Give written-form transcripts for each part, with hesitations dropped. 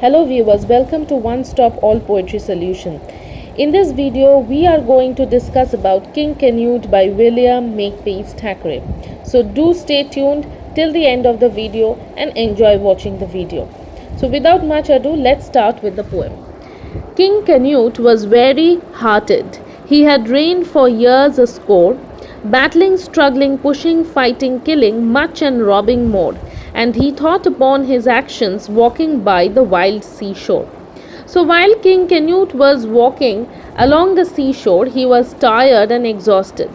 Hello viewers, welcome to One Stop All Poetry Solution. In this video, we are going to discuss about King Canute by William Makepeace Thackeray. So do stay tuned till the end of the video and enjoy watching the video. So without much ado, let's start with the poem. King Canute was weary-hearted. He had reigned for years a score, battling, struggling, pushing, fighting, killing, much and robbing more, and he thought upon his actions walking by the wild seashore. So while King Canute was walking along the seashore, he was tired and exhausted.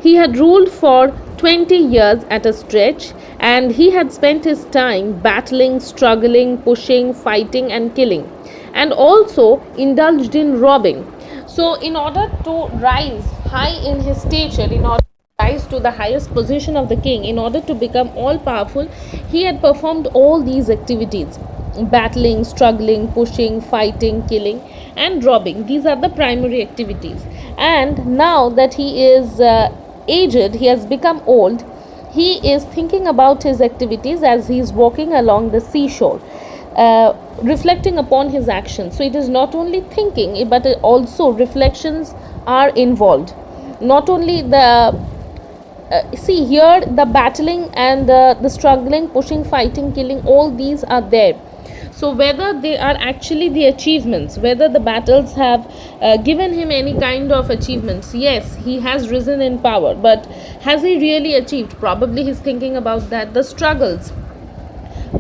He had ruled for 20 years at a stretch, and he had spent his time battling, struggling, pushing, fighting, and killing, and also indulged in robbing. So, in order to rise high in his stature, in order to rise to the highest position of the king, in order to become all powerful, he had performed all these activities: battling, struggling, pushing, fighting, killing, and robbing. These are the primary activities. And now that he is aged, he has become old, he is thinking about his activities as he is walking along the seashore, reflecting upon his actions. So it is not only thinking, but also reflections are involved. Not only the see here, the battling and the struggling, pushing, fighting, killing, all these are there. So whether they are actually the achievements, whether the battles have given him any kind of achievements, yes, he has risen in power, but has he really achieved? Probably he's thinking about that. The struggles,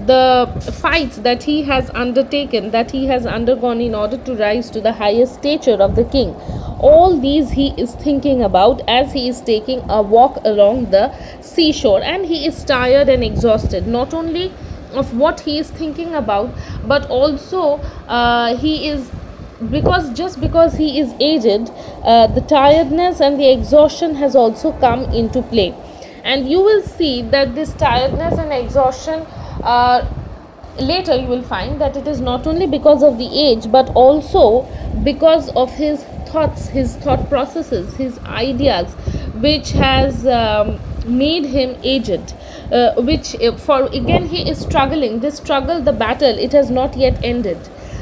the fights that he has undertaken, that he has undergone in order to rise to the highest stature of the king, all these he is thinking about as he is taking a walk along the seashore, and he is tired and exhausted, not only of what he is thinking about, but also he is, because he is aged, the tiredness and the exhaustion has also come into play. And you will see that this tiredness and exhaustion, later you will find that it is not only because of the age, but also because of his thoughts, his thought processes, his ideas, which has made him aged, which for again he is struggling. This struggle, the battle, it has not yet ended.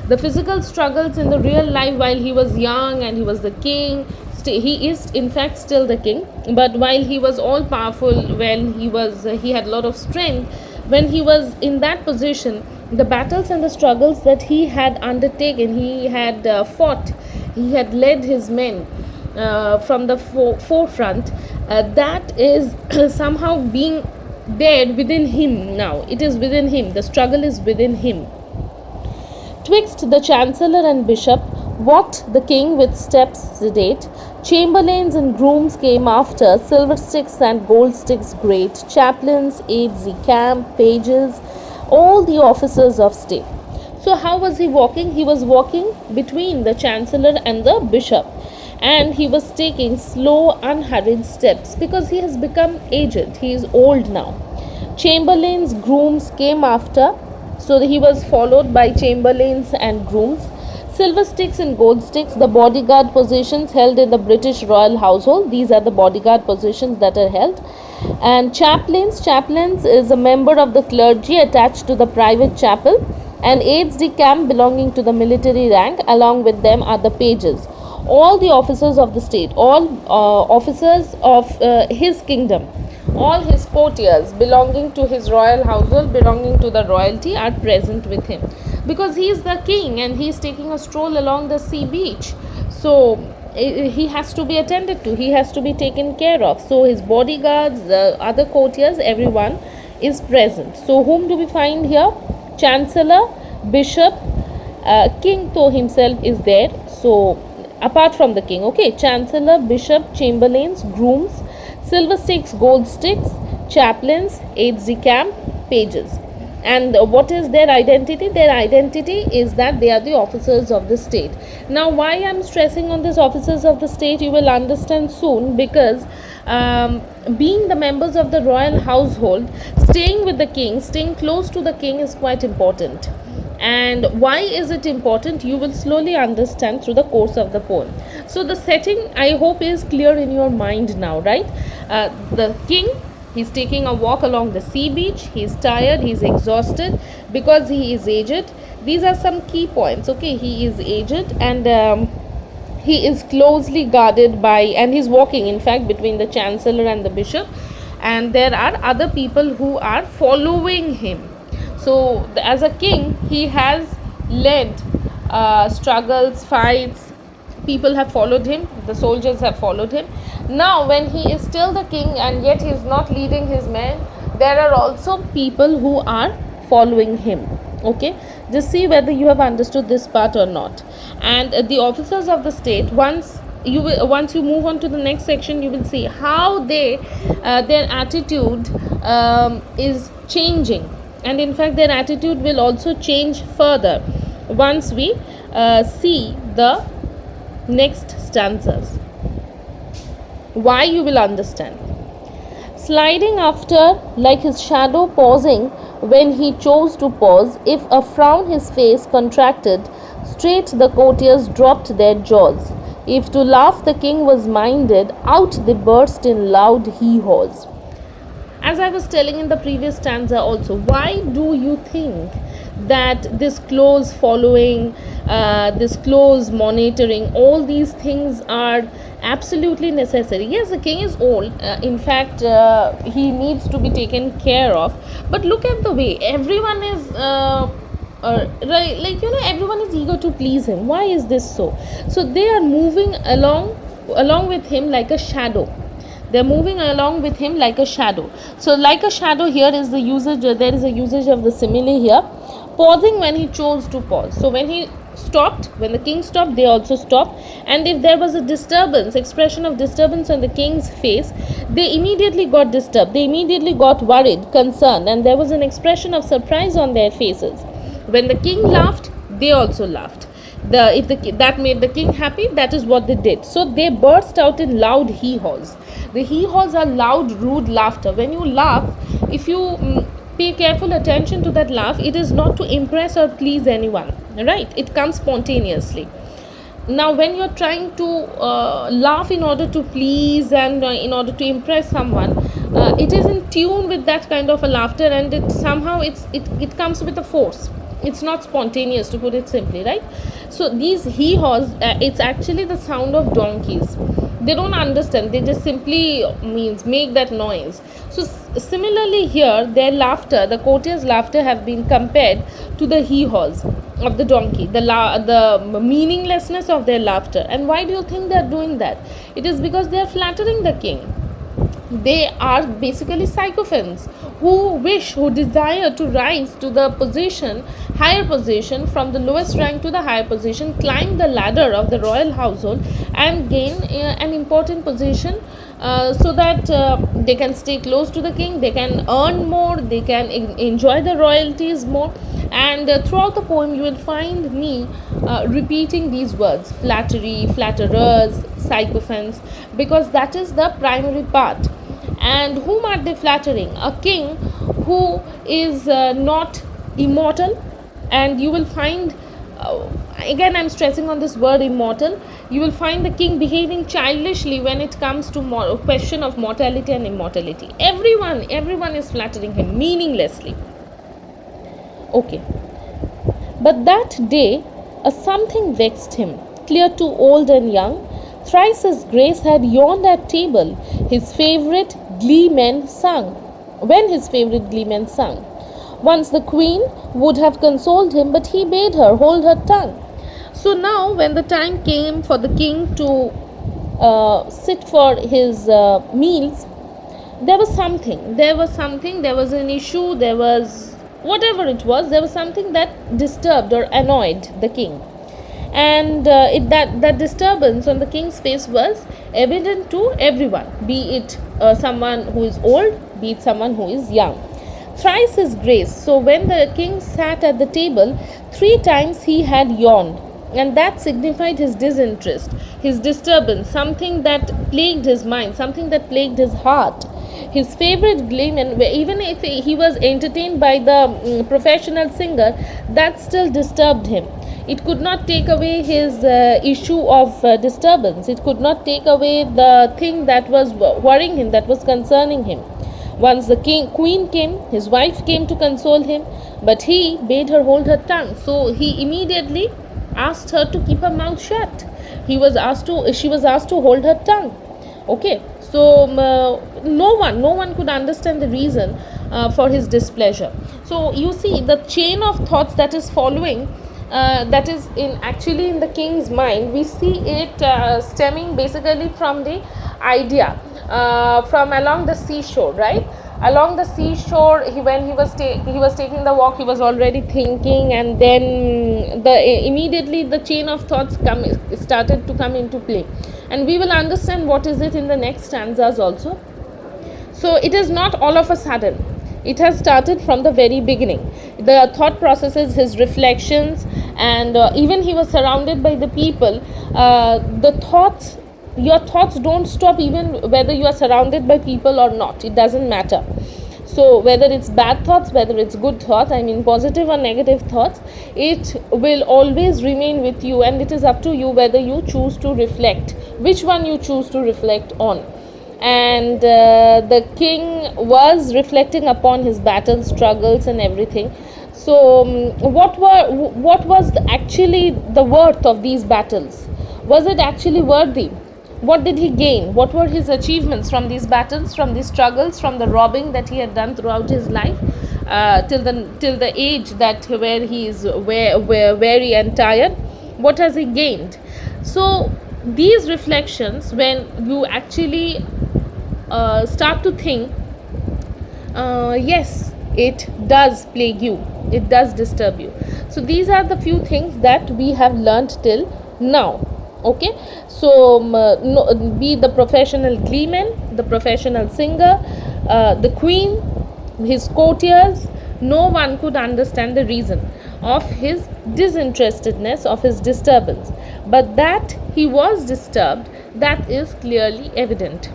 The physical struggles in the real life, while he was young and he was the king, he is in fact still the king, but while he was all powerful, when he had a lot of strength, when he was in that position, the battles and the struggles that he had undertaken, he had fought, he had led his men from the forefront, that is somehow being there within him now. It is within him, the struggle is within him. Twixt the chancellor and bishop walked the king with steps sedate. Chamberlains and grooms came after, silver sticks and gold sticks great, chaplains, aides de camp, pages, all the officers of state. So how was he walking? He was walking between the chancellor and the bishop, and he was taking slow, unhurried steps because he has become aged, he is old now. Chamberlains, grooms came after, so he was followed by chamberlains and grooms. Silver sticks and gold sticks, the bodyguard positions held in the British royal household. These are the bodyguard positions that are held. And chaplains is a member of the clergy attached to the private chapel, and aides de camp belonging to the military rank. Along with them are the pages, all the officers of the state, all officers of his kingdom, all his courtiers belonging to his royal household, belonging to the royalty, are present with him, because he is the king and he is taking a stroll along the sea beach. So he has to be attended to, he has to be taken care of. So his bodyguards, the other courtiers, everyone is present. So whom do we find here? Chancellor, bishop, king though himself is there. So apart from the king, okay, chancellor, bishop, chamberlains, grooms, silver sticks, gold sticks, chaplains, aides de camp, pages. And what is their identity? Their identity is that they are the officers of the state. Now why I am stressing on this officers of the state, you will understand soon, because being the members of the royal household, staying with the king, staying close to the king is quite important. And why is it important? You will slowly understand through the course of the poem. So the setting, I hope, is clear in your mind now, right? The king, he's taking a walk along the sea beach. He's tired, he's exhausted because he is aged. These are some key points. Okay, he is aged, and he is closely guarded by, and he's walking in fact between the chancellor and the bishop, and there are other people who are following him. So as a king he has led struggles, fights. People have followed him, the soldiers have followed him. Now when he is still the king and yet he is not leading his men, there are also people who are following him. Okay, just see whether you have understood this part or not. And the officers of the state, once you move on to the next section, you will see how their attitude is changing, and in fact their attitude will also change further once we see the next stanzas. Why, you will understand. Sliding after like his shadow, pausing when he chose to pause. If a frown his face contracted, straight the courtiers dropped their jaws. If to laugh the king was minded, out they burst in loud hee-haws. As I was telling in the previous stanza also, why do you think that this close following, this close monitoring, all these things are absolutely necessary? Yes, the king is old, in fact he needs to be taken care of, but look at the way everyone is right, like everyone is eager to please him. Why is this so? So they are moving along with him like a shadow. They're moving along with him like a shadow. So like a shadow, here is the usage, there is a usage of the simile here. Pausing when he chose to pause. So when he stopped, when the king stopped, they also stopped. And if there was a disturbance, expression of disturbance on the king's face, they immediately got disturbed, they immediately got worried, concerned, and there was an expression of surprise on their faces. When the king laughed, they also laughed. That made the king happy, that is what they did. So they burst out in loud hee-haws. The hee-haws are loud, rude laughter. When you laugh, if you pay careful attention to that laugh, it is not to impress or please anyone, right? It comes spontaneously. Now when you're trying to laugh in order to please and in order to impress someone, it is in tune with that kind of a laughter, and it comes with a force. It's not spontaneous, to put it simply, right? So these hee-haws, it's actually the sound of donkeys. They don't understand, they just simply means make that noise. So similarly here, their laughter, the courtiers' laughter, have been compared to the hee-haws of the donkey, the meaninglessness of their laughter. And why do you think they are doing that? It is because they are flattering the king. They are basically sycophants who desire to rise to the higher position, from the lowest rank to the higher position, climb the ladder of the royal household and gain an important position, so that they can stay close to the king, they can earn more, they can enjoy the royalties more. And throughout the poem you will find me repeating these words: flattery, flatterers, sycophants, because that is the primary part. And whom are they flattering? A king who is not immortal. And you will find, again I'm stressing on this word immortal, you will find the king behaving childishly when it comes to question of mortality and immortality. Everyone is flattering him meaninglessly. Okay, but that day a something vexed him, clear to old and young. Thrice his grace had yawned at table, his favourite gleemen sung, when his favourite gleemen sung. Once the queen would have consoled him, but he bade her hold her tongue. So now when the time came for the king to sit for his meals, there was an issue, there was whatever it was, there was something that disturbed or annoyed the king. And that disturbance on the king's face was evident to everyone, be it someone who is old, be it someone who is young. Thrice his grace. So when the king sat at the table, 3 times he had yawned, and that signified his disinterest, his disturbance, something that plagued his mind, something that plagued his heart. His favorite gleeman, even if he was entertained by the professional singer, that still disturbed him. It could not take away his issue of disturbance. It could not take away the thing that was worrying him, that was concerning him. Once the queen came, his wife came to console him, but he bade her hold her tongue. So he immediately asked her to keep her mouth shut. She was asked to hold her tongue. Okay, so no one could understand the reason for his displeasure. So you see the chain of thoughts that is following, that is in the king's mind. We see it stemming basically from the idea from along the seashore, right? Along the seashore, when he was taking the walk, he was already thinking, and then immediately the chain of thoughts started to come into play, and we will understand what is it in the next stanzas also. So it is not all of a sudden. It has started from the very beginning. The thought processes, his reflections, and even he was surrounded by the people. Your thoughts don't stop even whether you are surrounded by people or not. It doesn't matter. So whether it's bad thoughts, whether it's good thoughts, I mean positive or negative thoughts, it will always remain with you, and it is up to you whether you choose to reflect, which one you choose to reflect on. And the king was reflecting upon his battle struggles and everything. So what was actually the worth of these battles? Was it actually worthy? What did he gain? What were his achievements from these battles, from these struggles, from the robbing that he had done throughout his life, till the age that where he is weary and tired? What has he gained? So these reflections, when you actually start to think, yes, it does plague you, it does disturb you. So these are the few things that we have learnt till now. Okay, so be the professional gleeman, the professional singer, the queen, his courtiers, no one could understand the reason of his disinterestedness, of his disturbance, but that he was disturbed, that is clearly evident.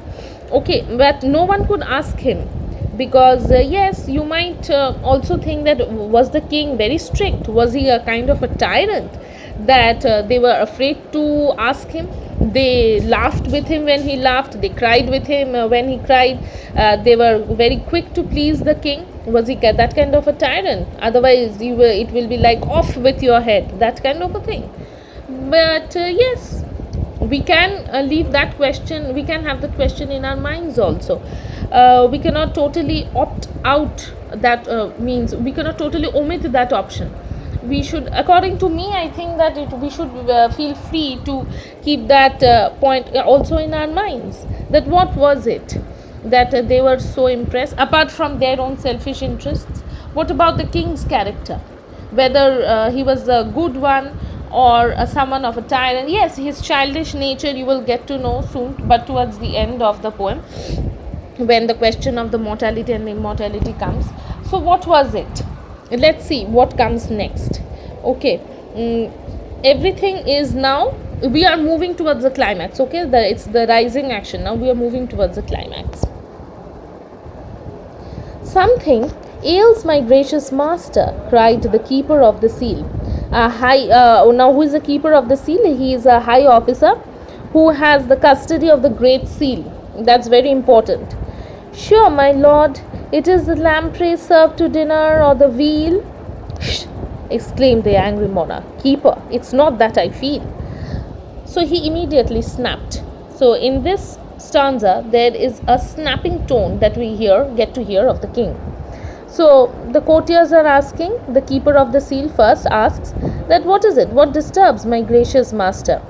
Okay, but no one could ask him, because yes, you might also think that, was the king very strict? Was he a kind of a tyrant that they were afraid to ask him? They laughed with him when he laughed, they cried with him when he cried, they were very quick to please the king. Was he that kind of a tyrant? Otherwise it will be like, off with your head, that kind of a thing. But yes, we can leave that question, we can have that question in our minds also. We cannot totally opt out, that means we cannot totally omit that option. We should, according to me, I think that we should feel free to keep that point also in our minds, that what was it that they were so impressed, apart from their own selfish interests. What about the king's character, whether he was a good one or someone of a tyrant? Yes, his childish nature you will get to know soon, but towards the end of the poem, when the question of the mortality and immortality comes. So what was it? Let's see what comes next. Okay, everything is now, we are moving towards the climax. Okay, it's the rising action. Now we are moving towards the climax. Something ails my gracious master, cried the keeper of the seal. Now who is the keeper of the seal? He is a high officer who has the custody of the great seal. That's very important. Sure, my lord, it is the lamprey served to dinner, or the veal. Shh! Exclaimed the angry monarch. Keeper, it's not that I feel. So he immediately snapped. So in this stanza, there is a snapping tone that we get to hear of the king. So the courtiers are asking, the keeper of the seal first asks that, what is it? What disturbs my gracious master?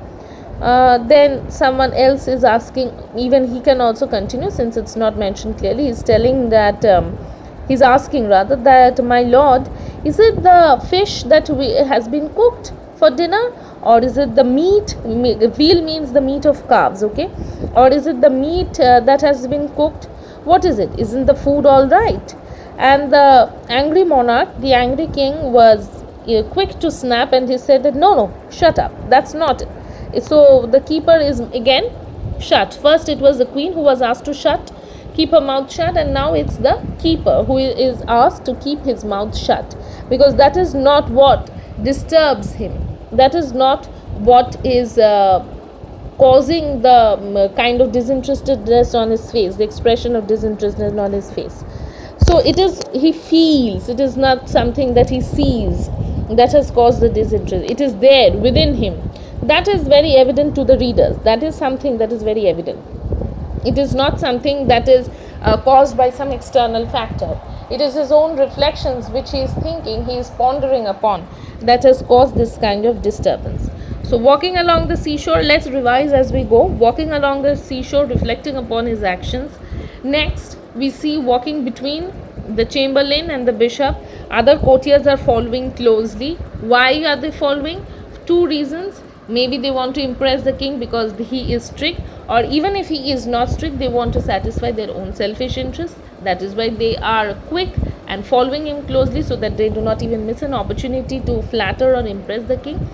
Then someone else is asking, even he can also continue since it's not mentioned clearly. He's telling that, he's asking rather that, my lord, is it the fish that has been cooked for dinner, or is it the meat? Veal means the meat of calves, okay? Or is it the meat that has been cooked? What is it? Isn't the food all right? And the angry monarch, the angry king, was quick to snap, and he said that, no, shut up, that's not it. So the keeper is again shut. First it was the queen who was asked to keep her mouth shut, and now it's the keeper who is asked to keep his mouth shut, because that is not what disturbs him. That is not what is causing the kind of disinterestedness on his face, the expression of disinterestedness on his face. So it is, he feels, it is not something that he sees that has caused the disinterest. It is there within him. That is very evident to the readers. That is something that is very evident. It is not something that is caused by some external factor. It is his own reflections which he is thinking, he is pondering upon, that has caused this kind of disturbance. So walking along the seashore, let's revise as we go. Walking along the seashore, reflecting upon his actions. Next, we see walking between the chamberlain and the bishop. Other courtiers are following closely. Why are they following? Two reasons. Maybe they want to impress the king because he is strict, or even if he is not strict, they want to satisfy their own selfish interests. That is why they are quick and following him closely, so that they do not even miss an opportunity to flatter or impress the king.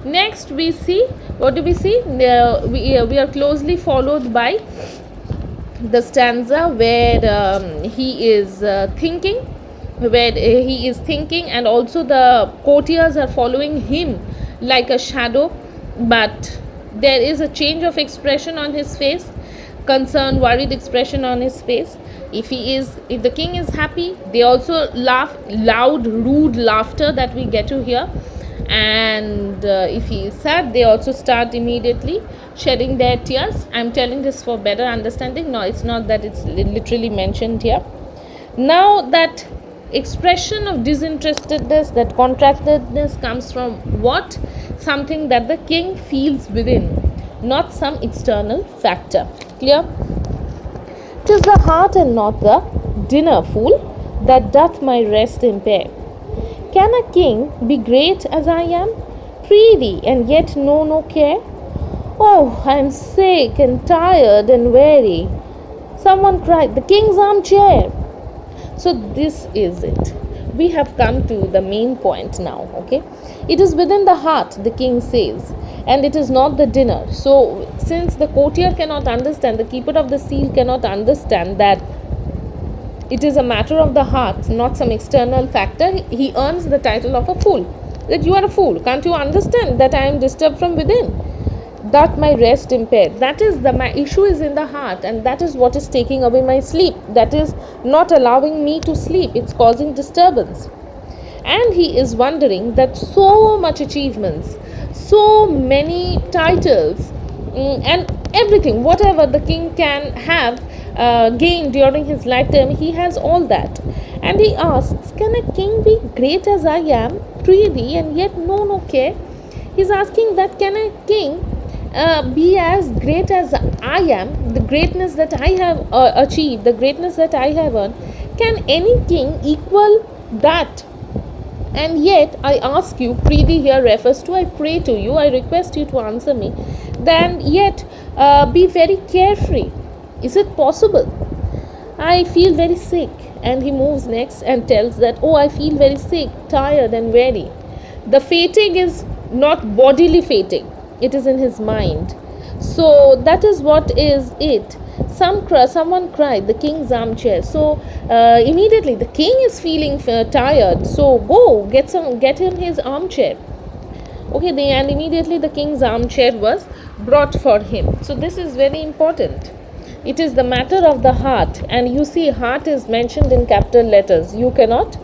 Next, we see, what do we see? We are closely followed by the stanza where he is thinking, and also the courtiers are following him like a shadow, but there is a change of expression on his face, concerned, worried expression on his face. If the king is happy, they also laugh, loud, rude laughter that we get to hear. And if he is sad, they also start immediately shedding their tears. I'm telling this for better understanding. No, it's not that it's literally mentioned here. Now that expression of disinterestedness, that contractedness, comes from what? Something that the king feels within, not some external factor. Clear? 'Tis the heart and not the dinner, fool, that doth my rest impair. Can a king be great as I am? Prithee, and yet know no care? Oh, I am sick and tired and weary. Someone cried, the king's armchair. So this is it. We have come to the main point now, okay? It is within the heart, the king says, and it is not the dinner. So since the courtier cannot understand, the keeper of the seal cannot understand that it is a matter of the heart, not some external factor, he earns the title of a fool. That you are a fool. Can't you understand that I am disturbed from within? That my rest impaired. That is my issue is in the heart, and that is what is taking away my sleep. That is not allowing me to sleep. It's causing disturbance. And he is wondering that so much achievements, so many titles, and everything, whatever the king can have gained during his lifetime, he has all that. And he asks, can a king be great as I am, prithee, and yet know no care? He's asking that, can a king be as great as I am, the greatness that I have achieved, the greatness that I have earned, can any king equal that? And yet I ask you, prithee here refers to, I pray to you, I request you to answer me, then yet be very carefree. Is it possible? I feel very sick. And he moves next and tells that, oh, I feel very sick, tired and weary. The fatigue is not bodily fatigue, it is in his mind. So that is what is it. Someone cried, the king's armchair. So immediately the king is feeling tired. So go get him his armchair. Okay, and immediately the king's armchair was brought for him. So this is very important. It is the matter of the heart, and you see heart is mentioned in capital letters. You cannot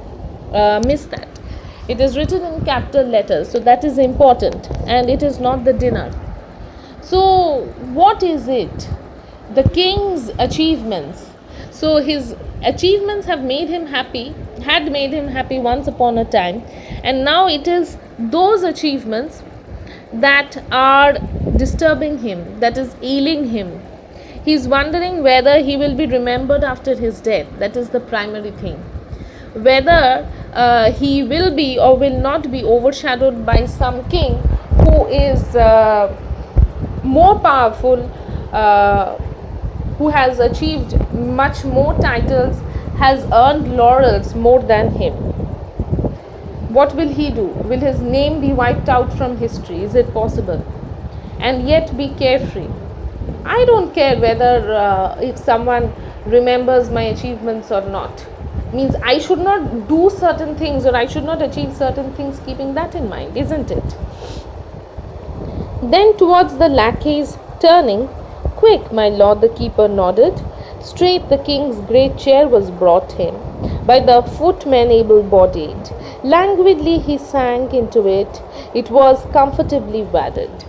miss that. It is written in capital letters, so that is important, and it is not the dinner. So what is it? The king's achievements. So his achievements have made him happy, had made him happy once upon a time, and now it is those achievements that are disturbing him, that is ailing him. He is wondering whether he will be remembered after his death. That is the primary thing. Whether he will be or will not be overshadowed by some king who is more powerful, who has achieved much more titles, has earned laurels more than him. What will he do? Will his name be wiped out from history? Is it possible? And yet be carefree. I don't care whether if someone remembers my achievements or not. Means I should not do certain things, or I should not achieve certain things keeping that in mind, isn't it? Then towards the lackeys Turning, "Quick, my lord," the keeper nodded. Straight the king's great chair was brought him by the footman able-bodied. Languidly he sank into it. It was comfortably wadded.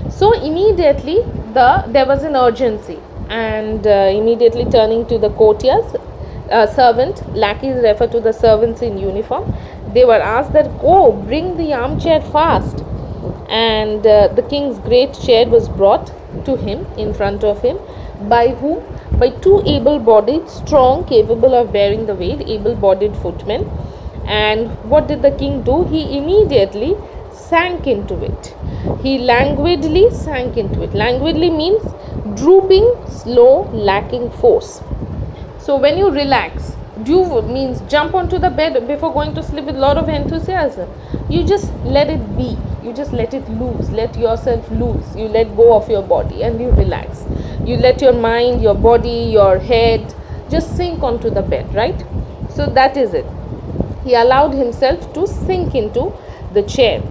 So immediately there was an urgency, and immediately turning to the courtiers, servant, lackeys refer to the servants in uniform. They were asked that, "Go, bring the armchair fast." And the king's great chair was brought to him, in front of him. By whom? By two able-bodied, strong, capable of bearing the weight, able-bodied footmen. And what did the king do? He immediately sank into it. He languidly sank into it. Languidly means drooping, slow, lacking force. So when you relax, do means jump onto the bed before going to sleep with a lot of enthusiasm. You just let it be. You just let it loose. Let yourself loose. You let go of your body and you relax. You let your mind, your body, your head just sink onto the bed, right? So that is it. He allowed himself to sink into the chair.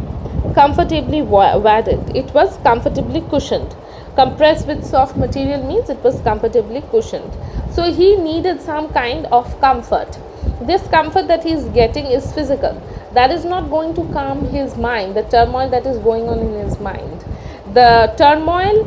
Comfortably wadded. It was comfortably cushioned. Compressed with soft material means it was comfortably cushioned. So he needed some kind of comfort. This comfort that he is getting is physical. That is not going to calm his mind, the turmoil that is going on in his mind. The turmoil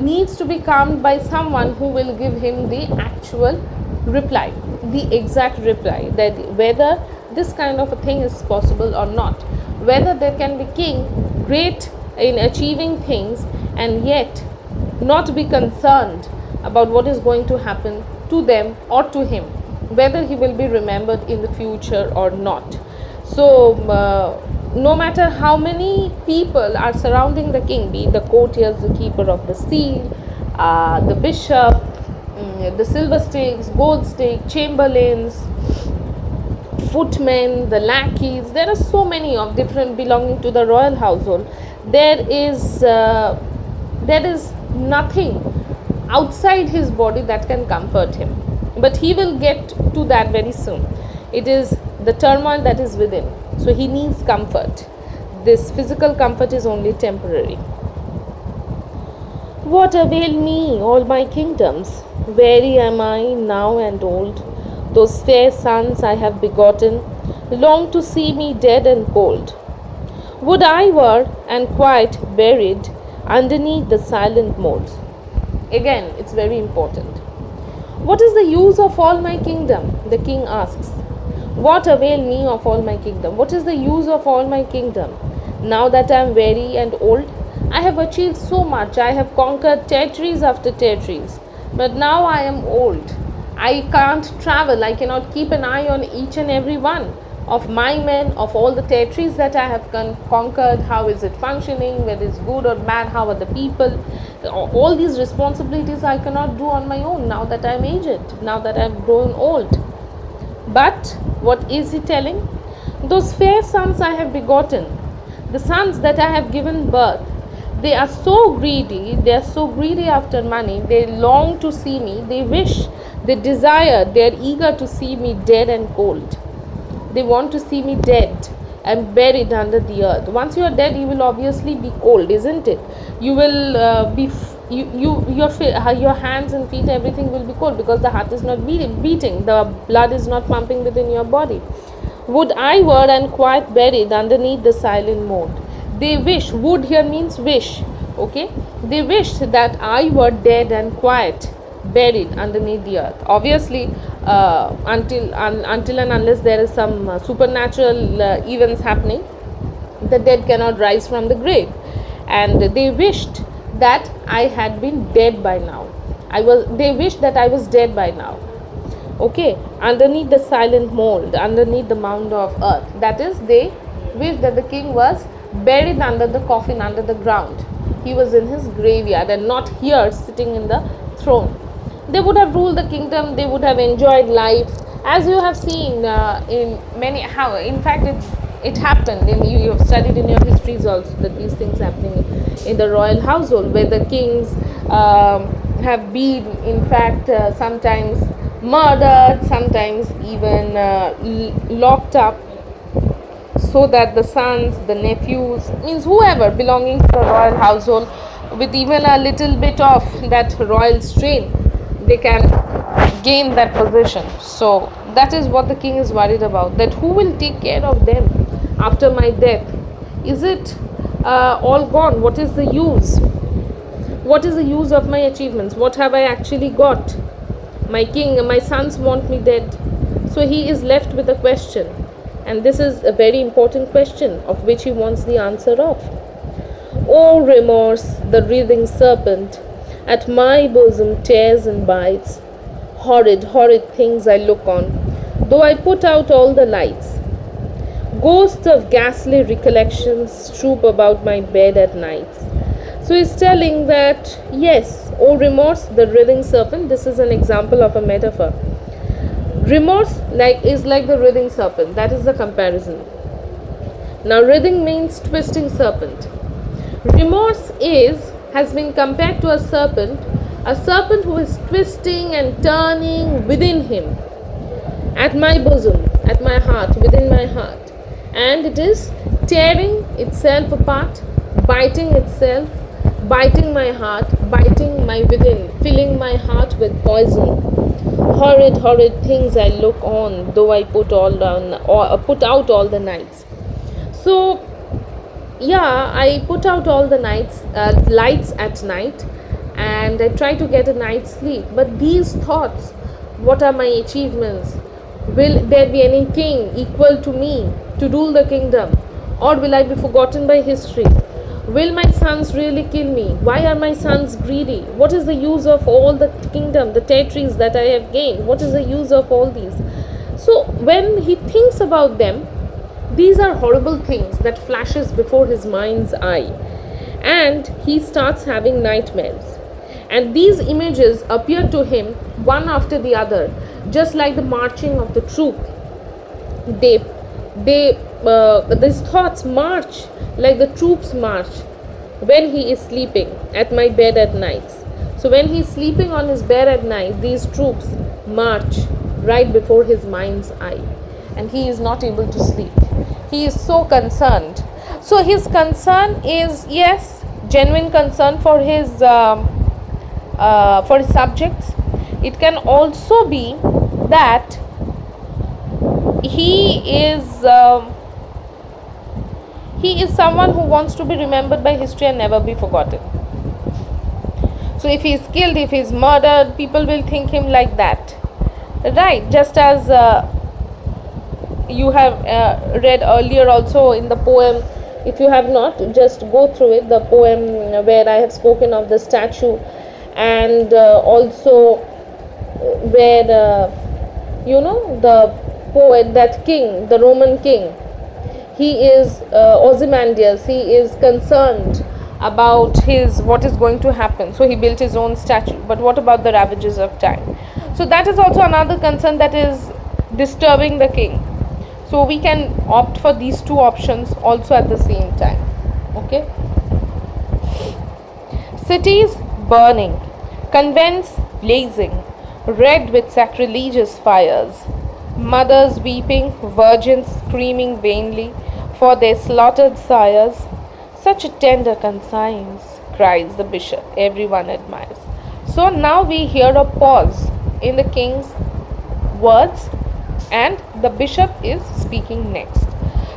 needs to be calmed by someone who will give him the actual reply, the exact reply, that whether this kind of a thing is possible or not, whether there can be king great in achieving things and yet not be concerned about what is going to happen to them or to him, whether he will be remembered in the future or not. So no matter how many people are surrounding the king, be it the courtiers, the keeper of the seal, the bishop, the silver stakes, gold stake, chamberlains, footmen, the lackeys, there are so many of different belonging to the royal household. There is nothing outside his body that can comfort him, but he will get to that very soon. It is the turmoil that is within, so he needs comfort. This physical comfort is only temporary. What avail me all my kingdoms? Weary am I now and old. Those fair sons I have begotten long to see me dead and cold. Would I were and quite buried underneath the silent mold. Again, it's very important. What is the use of all my kingdom? The king asks. What avail me of all my kingdom? What is the use of all my kingdom? Now that I am weary and old, I have achieved so much. I have conquered territories after territories. But now I am old. I can't travel. I cannot keep an eye on each and every one of my men, of all the territories that I have conquered. How is it functioning? Whether it's good or bad? How are the people? All these responsibilities I cannot do on my own now that I am aged, now that I have grown old. But what is he telling? Those fair sons I have begotten, the sons that I have given birth, they are so greedy, they are so greedy after money, they long to see me, they wish, they desire, they are eager to see me dead and cold. They want to see me dead and buried under the earth. Once you are dead, you will obviously be cold, isn't it? You will your hands and feet, everything will be cold because the heart is not beating, the blood is not pumping within your body. Would I were and quite buried underneath the silent mold. They wish, would here means wish, okay? They wish that I were dead and quiet, buried underneath the earth. Obviously, until and unless there is some supernatural events happening, the dead cannot rise from the grave. And they wished that I had been dead by now. They wished that I was dead by now. Okay, underneath the silent mold, underneath the mound of earth. That is, they wished that the king was buried under the coffin, under the ground. He was in his graveyard and not here sitting in the throne. They would have ruled the kingdom, they would have enjoyed life, as you have seen in many, how in fact it happened in, you have studied in your histories also, that these things happening in the royal household, where the kings have been in fact sometimes murdered, sometimes even locked up. so that the sons, the nephews, means whoever belonging to the royal household, with even a little bit of that royal strain, they can gain that position. So that is what the king is worried about, that who will take care of them after my death. Is it all gone? What is the use? What is the use of my achievements? What have I actually got? My sons want me dead. So he is left with a question, and this is a very important question of which he wants the answer of. O remorse, the writhing serpent, at my bosom tears and bites. Horrid, horrid things I look on, though I put out all the lights. Ghosts of ghastly recollections troop about my bed at nights. So he's telling that, yes, O remorse, the writhing serpent, this is an example of a metaphor. Remorse is like the writhing serpent, that is the comparison. Now writhing means twisting serpent. Remorse has been compared to a serpent who is twisting and turning within him, at my bosom, at my heart, within my heart, and it is tearing itself apart, biting itself, biting my heart, biting my within, filling my heart with poison. Horrid, horrid things I look on, though I put out all the nights. So yeah, I put out all the lights at night, and I try to get a night's sleep. But these thoughts, what are my achievements? Will there be any king equal to me to rule the kingdom? Or will I be forgotten by history? Will my sons really kill me? Why are my sons greedy? What is the use of all the kingdom, the territories that I have gained? What is the use of all these? So when he thinks about them, these are horrible things that flashes before his mind's eye, and he starts having nightmares. And these images appear to him one after the other, just like the marching of the troop. These thoughts march like the troops march when he is sleeping at my bed at nights. So when he is sleeping on his bed at night, these troops march right before his mind's eye, and he is not able to sleep. He is so concerned. So his concern is, yes, genuine concern for his subjects. It can also be that he is someone who wants to be remembered by history and never be forgotten. So if he is killed, if he is murdered, people will think him like that, right? Just as you have read earlier also in the poem. If you have not, just go through it, the poem where I have spoken of the statue, and also where the poet, that king, the Roman king, he is Ozymandias, he is concerned about what is going to happen, so he built his own statue. But what about the ravages of time? So that is also another concern that is disturbing the king. So we can opt for these two options also at the same time. Okay. Cities burning, convents blazing, red with sacrilegious fires, mothers weeping, virgins screaming vainly for their slaughtered sires. Such a tender conscience, cries the bishop, everyone admires. So now we hear a pause in the king's words, and the bishop is speaking next.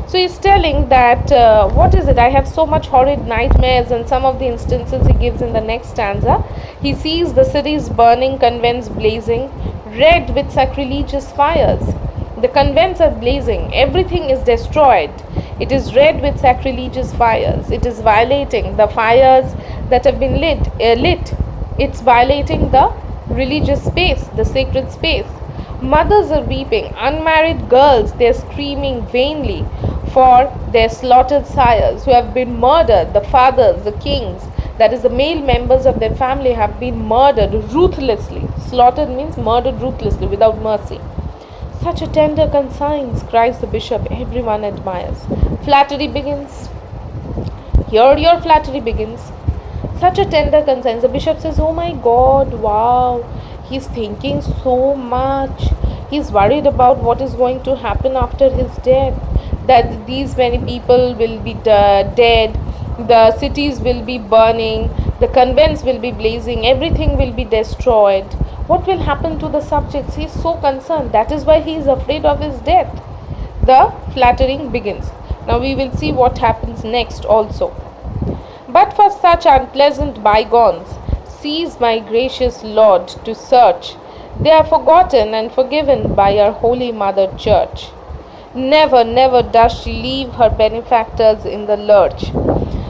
So he's telling that what is it? I have so much horrid nightmares, and some of the instances he gives in the next stanza. He sees the cities burning, convents blazing, red with sacrilegious fires. The convents are blazing, everything is destroyed. It is red with sacrilegious fires. It is violating the fires that have been lit. It's violating the religious space, the sacred space. Mothers are weeping, unmarried girls, they are screaming vainly for their slaughtered sires who have been murdered. The fathers, the kings, that is the male members of their family, have been murdered ruthlessly. Slaughtered means murdered ruthlessly, without mercy. Such a tender conscience, cries the bishop, everyone admires. Flattery begins. Here your flattery begins. Such a tender conscience. The bishop says, oh my God, wow, he's thinking so much. He's worried about what is going to happen after his death. that these many people will be dead, the cities will be burning, the convents will be blazing, everything will be destroyed. What will happen to the subjects? He is so concerned. That is why he is afraid of his death. The flattering begins. Now we will see what happens next also. But for such unpleasant bygones, cease, my gracious Lord, to search. They are forgotten and forgiven by our Holy Mother Church. Never, never does she leave her benefactors in the lurch.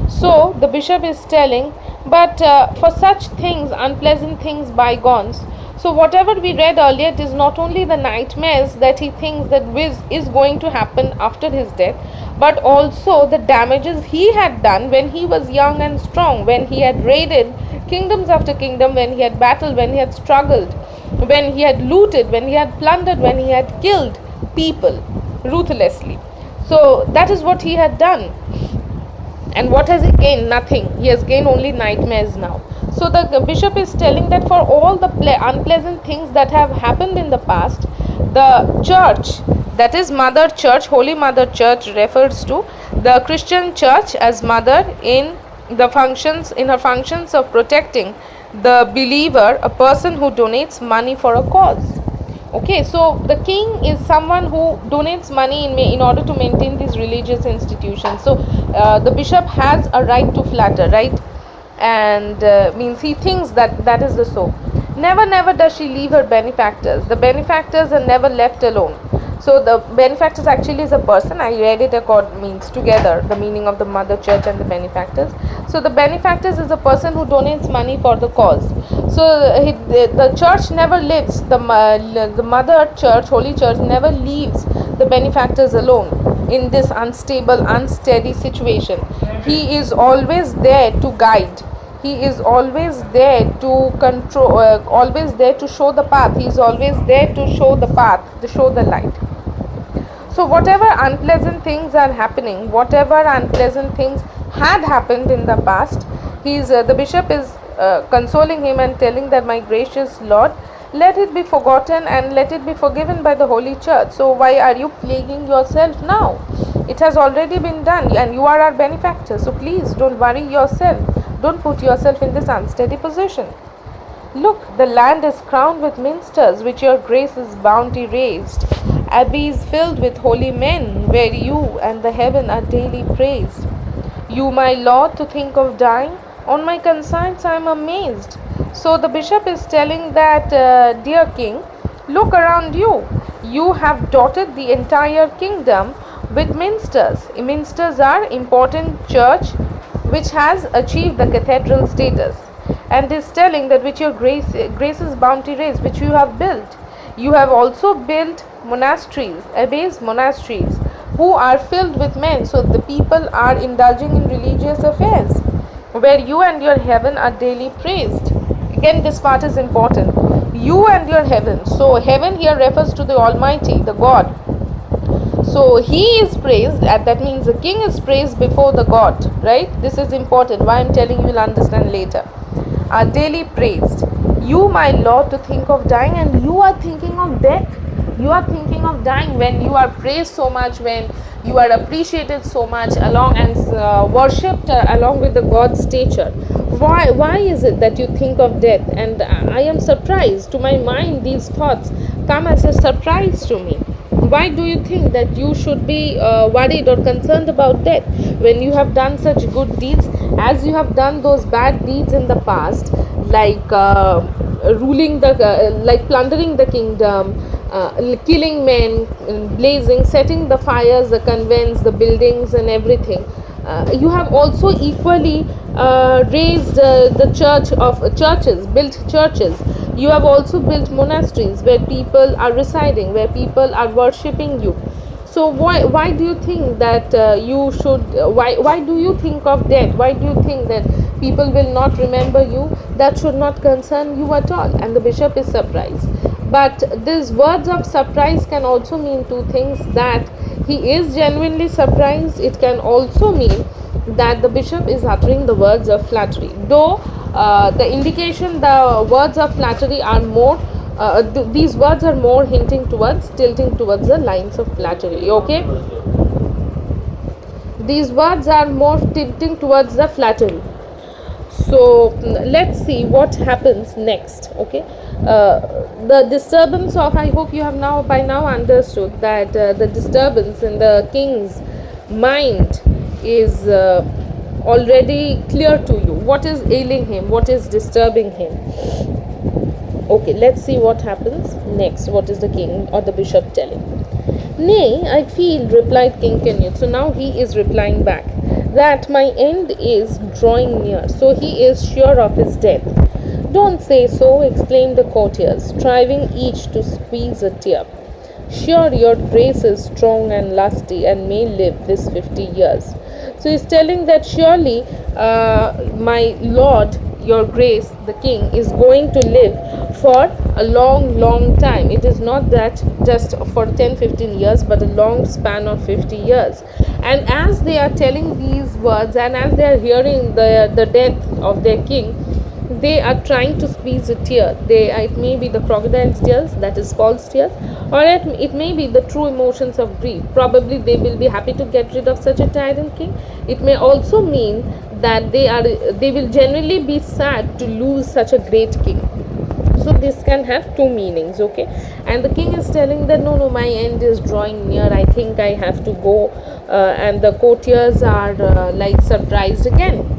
So the bishop is telling, but for such things, unpleasant things, bygones. So whatever we read earlier, it is not only the nightmares that he thinks that is going to happen after his death, but also the damages he had done when he was young and strong, when he had raided kingdoms after kingdom, when he had battled, when he had struggled, when he had looted, when he had plundered, when he had killed people ruthlessly. So that is what he had done. And what has he gained? Nothing. He has gained only nightmares now. So the bishop is telling that for all the unpleasant things that have happened in the past, the church, that is Mother Church, Holy Mother Church, refers to the Christian church as mother in the functions, in her functions of protecting the believer, a person who donates money for a cause. Okay, so the king is someone who donates money in order to maintain these religious institutions. So the bishop has a right to flatter, right? And means he thinks that that is the so. Never, never does she leave her benefactors. The benefactors are never left alone. So the benefactors actually is a person. I read it means together, the meaning of the Mother Church and the benefactors. So the benefactors is a person who donates money for the cause. So the church never lives, the Mother Church, Holy Church never leaves the benefactors alone in this unstable, unsteady situation. He is always there to guide. He is always there to control, always there to show the path. He is always there to show the path, to show the light. So whatever unpleasant things are happening, whatever unpleasant things had happened in the past, the bishop is consoling him and telling that, my gracious Lord, let it be forgotten and let it be forgiven by the Holy Church. So why are you plaguing yourself now? It has already been done and you are our benefactor. So please don't worry yourself. Don't put yourself in this unsteady position. Look, the land is crowned with minsters, which your grace's bounty raised. Abbeys filled with holy men, where you and the heaven are daily praised. You, my Lord, to think of dying? On my conscience I am amazed. So the bishop is telling that, dear king, look around you. You have dotted the entire kingdom with minsters. Minsters are important church which has achieved the cathedral status. And is telling that which your grace's bounty raised, which you have built. You have also built monasteries, abbeys monasteries, who are filled with men. So the people are indulging in religious affairs, where you and your heaven are daily praised. Again, this part is important. You and your heaven. So heaven here refers to the Almighty, the God. So he is praised, and that means the king is praised before the God, right? This is important. Why I'm telling you, you'll understand later. Are daily praised. You, my Lord, to think of dying, and you are thinking of death. You are thinking of dying when you are praised so much, when you are appreciated so much, along and worshipped along with the God's stature. Why is it that you think of death? And I am surprised. To my mind, these thoughts come as a surprise to me. Why do you think that you should be worried or concerned about death when you have done such good deeds, as you have done those bad deeds in the past, like ruling like plundering the kingdom, killing men, blazing, setting the fires, the convents, the buildings and everything. You have also equally raised the church of churches, built churches. You have also built monasteries where people are residing, where people are worshipping you. So why do you think that you should, why do you think of death? Why do you think that people will not remember you? That should not concern you at all. And the bishop is surprised. But these words of surprise can also mean two things: that he is genuinely surprised. It can also mean that the bishop is uttering the words of flattery, though the indication, the words of flattery are more these words are more hinting towards, tilting towards the lines of flattery. Okay, These words are more tilting towards the flattery. So let's see what happens next. Okay, the disturbance of, I hope you have now by now understood that the disturbance in the king's mind is already clear to you. What is ailing him, what is disturbing him? Okay, let's see what happens next. What is the king or the bishop telling? Nay, I feel, replied King Canute. So now he is replying back that my end is drawing near. So he is sure of his death. Don't say so, exclaimed the courtiers, striving each to squeeze a tear. Sure, your grace is strong and lusty and may live this 50 years. So he's telling that surely my lord, your grace, the king, is going to live for a long time. It is not that just for 10-15 years, but a long span of 50 years. And as they are telling these words and as they are hearing the death of their king, they are trying to squeeze a tear. It may be the crocodile's tears, that is false tears, or it may be the true emotions of grief. Probably they will be happy to get rid of such a tyrant king. It may also mean that they will generally be sad to lose such a great king. So this can have two meanings. Okay, and the king is telling that no, my end is drawing near, I think I have to go. And the courtiers are like surprised again.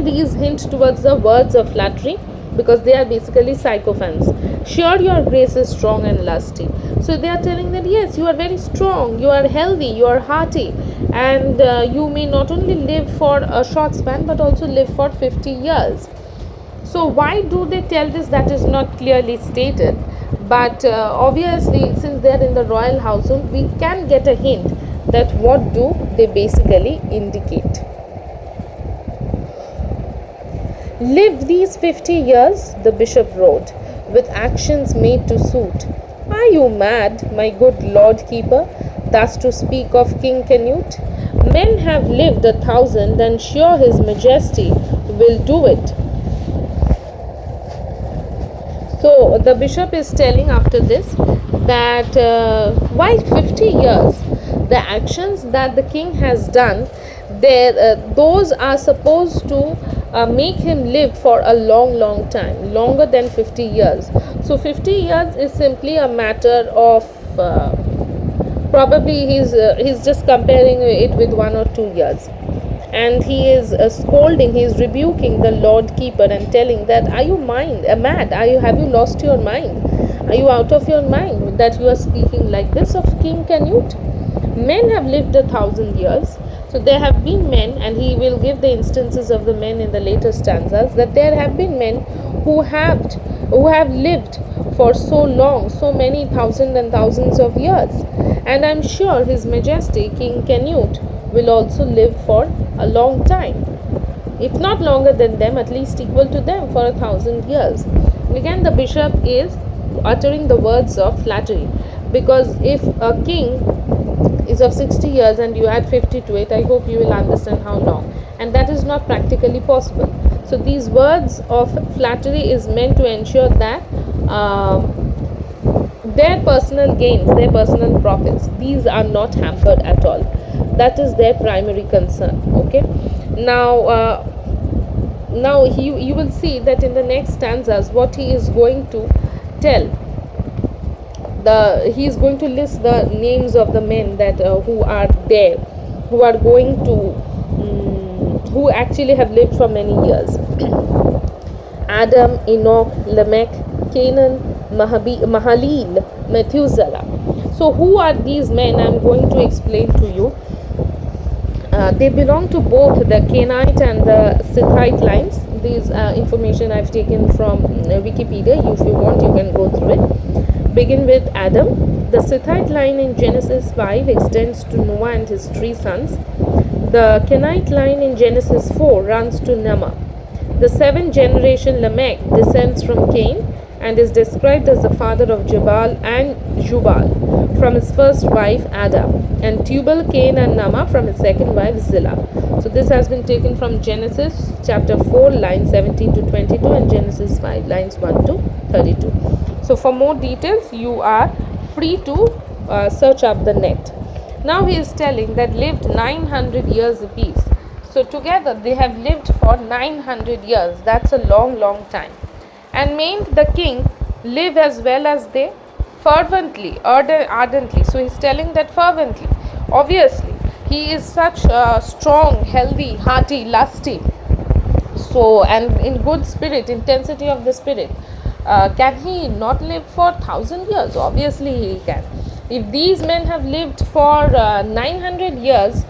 These hint towards the words of flattery, because they are basically sycophants. Sure, your grace is strong and lusty. So they are telling that yes, you are very strong, you are healthy, you are hearty, and you may not only live for a short span but also live for 50 years. So why do they tell this? That is not clearly stated, but obviously since they are in the royal household, we can get a hint that what do they basically indicate. Live these 50 years, the bishop wrote, with actions made to suit. Are you mad, my good Lord Keeper, thus to speak of King Canute? Men have lived 1,000, and sure his majesty will do it. So the bishop is telling after this that why 50 years? The actions that the king has done, those are supposed to make him live for a long time, longer than 50 years. So 50 years is simply a matter of probably he's just comparing it with 1 or 2 years. And he is scolding, he is rebuking the Lord Keeper and telling that are you mad? Have you lost your mind? Are you out of your mind that you are speaking like this of King Canute? Men have lived 1,000 years. So there have been men, and he will give the instances of the men in the later stanzas, that there have been men who have lived for so long, so many thousands and thousands of years. And I'm sure His Majesty King Canute will also live for a long time, if not longer than them, at least equal to them for 1,000 years. Again, the bishop is uttering the words of flattery, because if a king is of 60 years and you add 50 to it, I hope you will understand how long, and that is not practically possible. So these words of flattery is meant to ensure that their personal gains, their personal profits, these are not hampered at all. That is their primary concern. Okay, now you will see that in the next stanzas what he is going to tell. He is going to list the names of the men that who are there, who are going to who actually have lived for many years. Adam, Enoch, Lamech, Canaan, Mahalalel, Methuselah. So who are these men? I am going to explain to you. They belong to both the Canaanite and the Sethite lines. These information I've taken from Wikipedia. If you want, you can go through it. Begin with Adam. The Sethite line in Genesis 5 extends to Noah and his 3 sons. The Canaanite line in Genesis 4 runs to Nama. The 7th generation Lamech descends from Cain and is described as the father of Jabal and Jubal from his first wife Ada, and Tubal, Cain and Nama from his second wife Zillah. So this has been taken from Genesis chapter 4 lines 17 to 22 and Genesis 5 lines 1 to 32. So for more details you are free to search up the net. Now he is telling that lived 900 years apiece. So together they have lived for 900 years. That's a long, long time. And mayn't the king live as well as they? Fervently, ardently. So he's telling that fervently. Obviously, he is such a strong, healthy, hearty, lusty. So, and in good spirit, intensity of the spirit. Can he not live for 1,000 years? Obviously, he can. If these men have lived for 900 years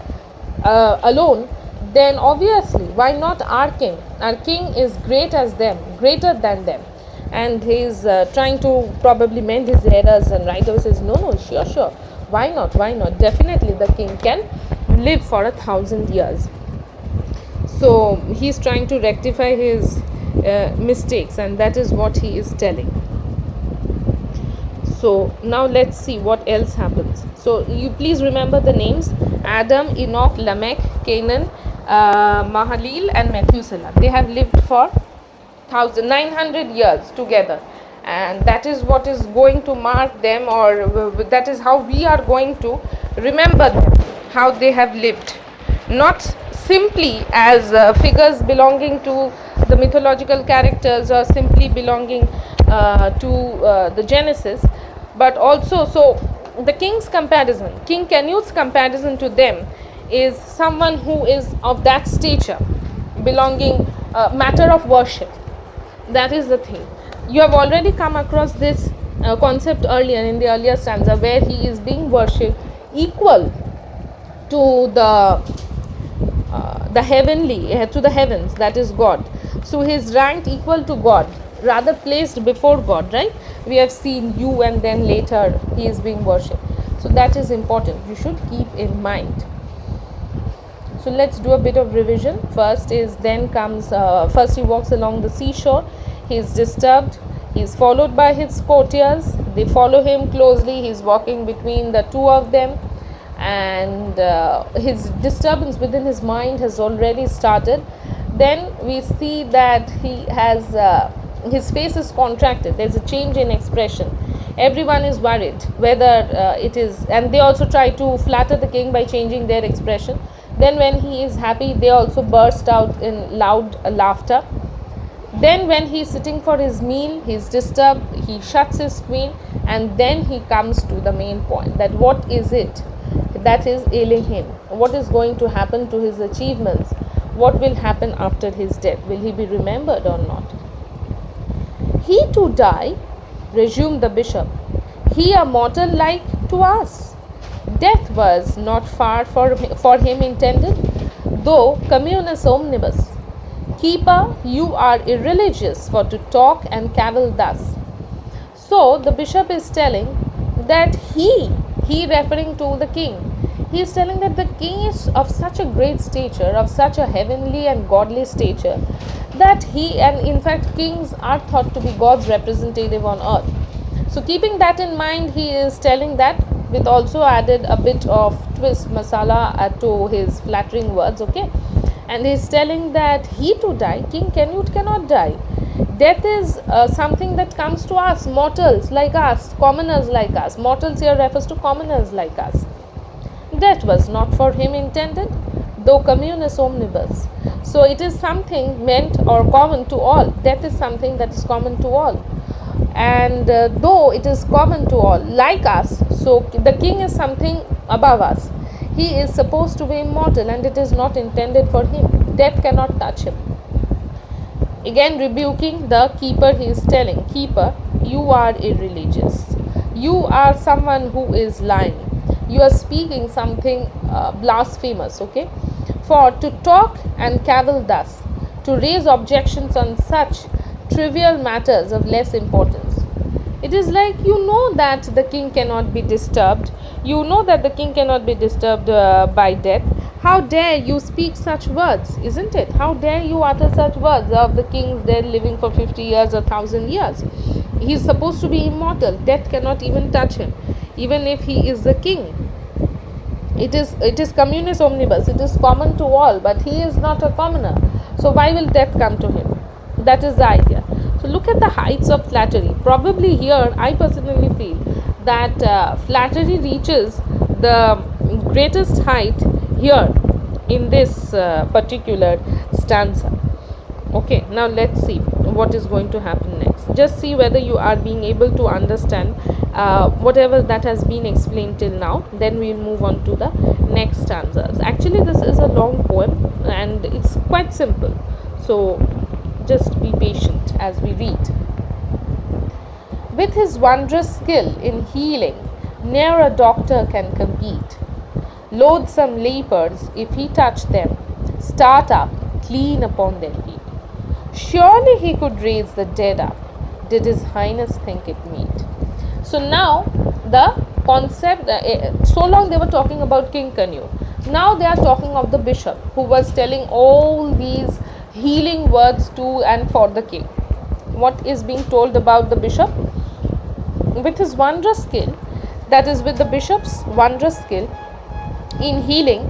alone, then obviously, why not our king? Our king is great as them, greater than them. And he is trying to probably mend his errors, and right away says, no, no, sure, why not, definitely the king can live for 1,000 years. So he's trying to rectify his mistakes, and that is what he is telling. So now let's see what else happens. So you please remember the names: Adam, Enoch, Lamech, Canaan, Mahalalel and Methuselah. They have lived for 900 years together, and that is what is going to mark them, or that is how we are going to remember them, how they have lived, not simply as figures belonging to the mythological characters or simply belonging to the Genesis, but also, so the king's comparison, King Canute's comparison to them is someone who is of that stature, belonging matter of worship. That is the thing. You have already come across this concept earlier in the earlier stanza, where he is being worshipped equal to the heavenly, to the heavens, that is God. So he is ranked equal to God, rather placed before God, right? We have seen you, and then later he is being worshipped. So that is important, you should keep in mind. So let's do a bit of revision. First is, then comes, first he walks along the seashore. He is disturbed. He is followed by his courtiers. They follow him closely. He is walking between the two of them, and his disturbance within his mind has already started. Then we see that he has, his face is contracted. There's a change in expression. Everyone is worried whether it is, and they also try to flatter the king by changing their expression. Then when he is happy, they also burst out in loud laughter. Then when he is sitting for his meal, he is disturbed, he shuts his screen, and then he comes to the main point, that what is it that is ailing him? What is going to happen to his achievements? What will happen after his death? Will he be remembered or not? He to die, resumed the bishop, he a mortal like to us. Death was not far for him intended, though communis omnibus. Keeper, you are irreligious for to talk and cavil thus. So the bishop is telling that he referring to the king, he is telling that the king is of such a great stature, of such a heavenly and godly stature, that he, and in fact kings are thought to be God's representative on earth. So keeping that in mind, he is telling that, with also added a bit of twist masala to his flattering words, okay? And he is telling that he to die, King Canute cannot die. Death is something that comes to us, mortals like us, commoners like us. Mortals here refers to commoners like us. Death was not for him intended, though communis omnibus. So it is something meant or common to all. Death is something that is common to all. And though it is common to all, like us, so the king is something above us. He is supposed to be immortal, and it is not intended for him. Death cannot touch him. Again rebuking the keeper, he is telling, Keeper, you are irreligious. You are someone who is lying. You are speaking something blasphemous, okay? For to talk and cavil thus, to raise objections on such trivial matters of less importance. It is like, you know that the king cannot be disturbed. You know that the king cannot be disturbed by death. How dare you speak such words, isn't it? How dare you utter such words of the king dead, living for 50 years or 1,000 years? He is supposed to be immortal. Death cannot even touch him, even if he is the king. It is communis omnibus. It is common to all, but he is not a commoner. So why will death come to him? That is the idea. So look at the heights of flattery. Probably here, I personally feel that flattery reaches the greatest height here in this particular stanza. Okay, now let's see what is going to happen next. Just see whether you are being able to understand whatever that has been explained till now. Then we will move on to the next stanzas. Actually, this is a long poem and it's quite simple, so just be patient as we read. With his wondrous skill in healing, ne'er a doctor can compete. Loathsome lepers, if he touched them, start up clean upon their feet. Surely he could raise the dead up, did his highness think it meet. So now the concept, so long they were talking about King Canute. Now they are talking of the bishop who was telling all these healing words to and for the king. What is being told about the bishop? With his wondrous skill, that is with the bishop's wondrous skill in healing,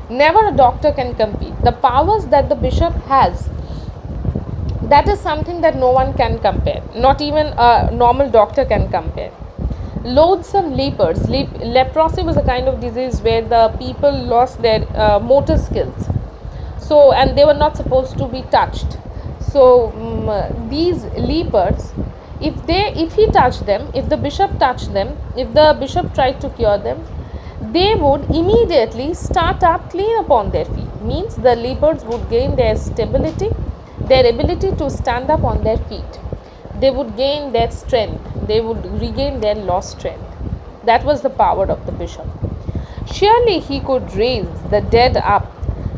never a doctor can compete. The powers that the bishop has, that is something that no one can compare, not even a normal doctor can compare. Loathsome lepers, leprosy was a kind of disease where the people lost their motor skills, so and they were not supposed to be touched. So these lepers, if he touched them, if the bishop touched them, if the bishop tried to cure them, they would immediately start up clean upon their feet. Means the lepers would gain their stability, their ability to stand up on their feet. They would gain their strength, they would regain their lost strength. That was the power of the bishop. Surely he could raise the dead up,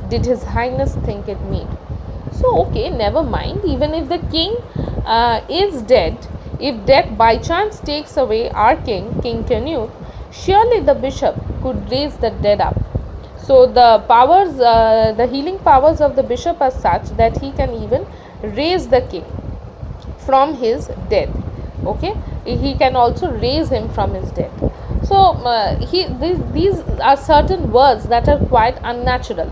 did his highness think it meet. So okay, never mind, even if the king is dead, if death by chance takes away our king, King Canute, surely the bishop could raise the dead up. So the powers, the healing powers of the bishop are such that he can even raise the king from his death. Okay, he can also raise him from his death. So these are certain words that are quite unnatural.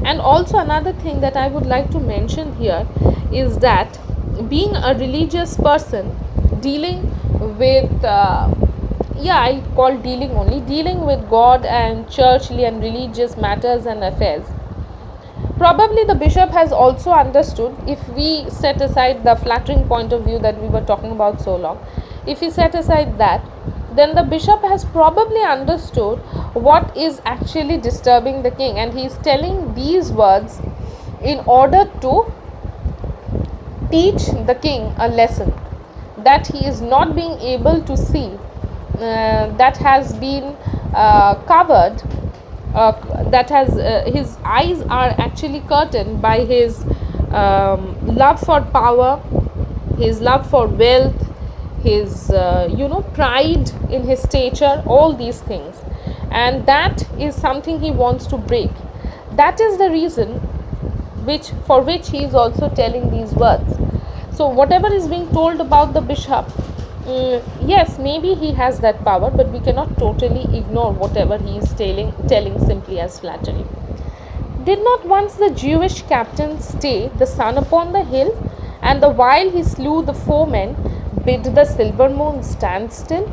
And also another thing that I would like to mention here is that being a religious person, dealing with I call dealing only, dealing with God and churchly and religious matters and affairs, probably the bishop has also understood, if we set aside the flattering point of view that we were talking about so long, if we set aside that, then the bishop has probably understood what is actually disturbing the king, and he is telling these words in order to teach the king a lesson that he is not being able to see, that has been covered, that has his eyes are actually curtained by his love for power, his love for wealth, his pride in his stature, all these things, and that is something he wants to break. That is the reason for which he is also telling these words. So whatever is being told about the bishop, yes, maybe he has that power, but we cannot totally ignore whatever he is telling simply as flattery. Did not once the Jewish captain stay the sun upon the hill, and the while he slew the foemen, bid the silver moon stand still?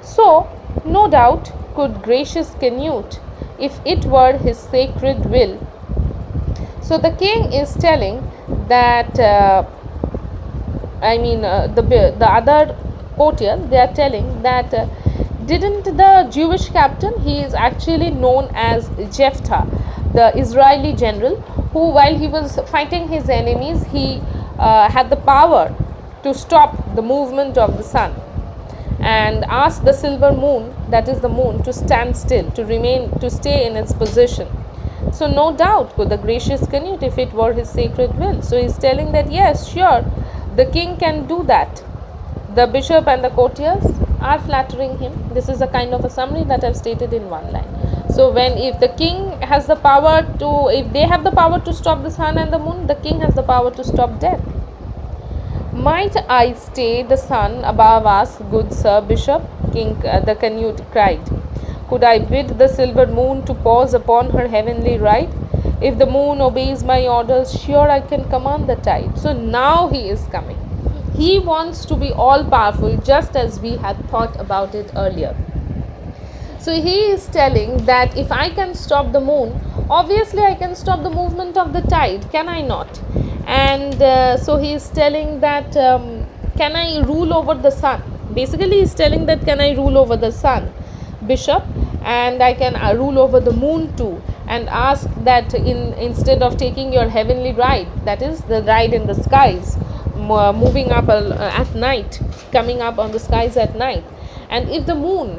So, no doubt, could gracious Canute, if it were his sacred will. So the king is telling that, the other courtiers, they are telling that didn't the Jewish captain, he is actually known as Jephthah, the Israeli general, who while he was fighting his enemies, he had the power to stop the movement of the sun and asked the silver moon, that is the moon, to stand still, to stay in its position. So no doubt could the gracious Canute, if it were his sacred will. So he is telling that yes, sure, the king can do that. The bishop and the courtiers are flattering him. This is a kind of a summary that I have stated in one line. So if the king has the power to, if they have the power to stop the sun and the moon, the king has the power to stop death. Might I stay the sun above us, good sir bishop? The Canute cried. Could I bid the silver moon to pause upon her heavenly ride? If the moon obeys my orders, sure I can command the tide. So now he is coming. He wants to be all powerful, just as we had thought about it earlier. So he is telling that if I can stop the moon, obviously I can stop the movement of the tide, can I not? And so he is telling that can I rule over the sun? Basically he is telling that can I rule over the sun, bishop, and I can rule over the moon too, and ask that instead of taking your heavenly ride, that is the ride in the skies, moving up at night, coming up on the skies at night, and if the moon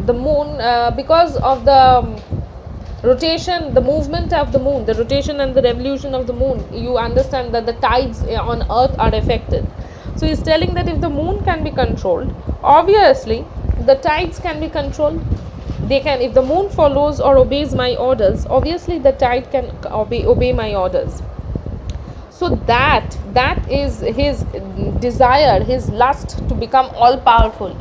because of the rotation, the movement of the moon, the rotation and the revolution of the moon, you understand that the tides on earth are affected. So he's telling that if the moon can be controlled, obviously the tides can be controlled. They can, if the moon follows or obeys my orders, obviously the tide can obey my orders. So that is his desire, his lust to become all powerful.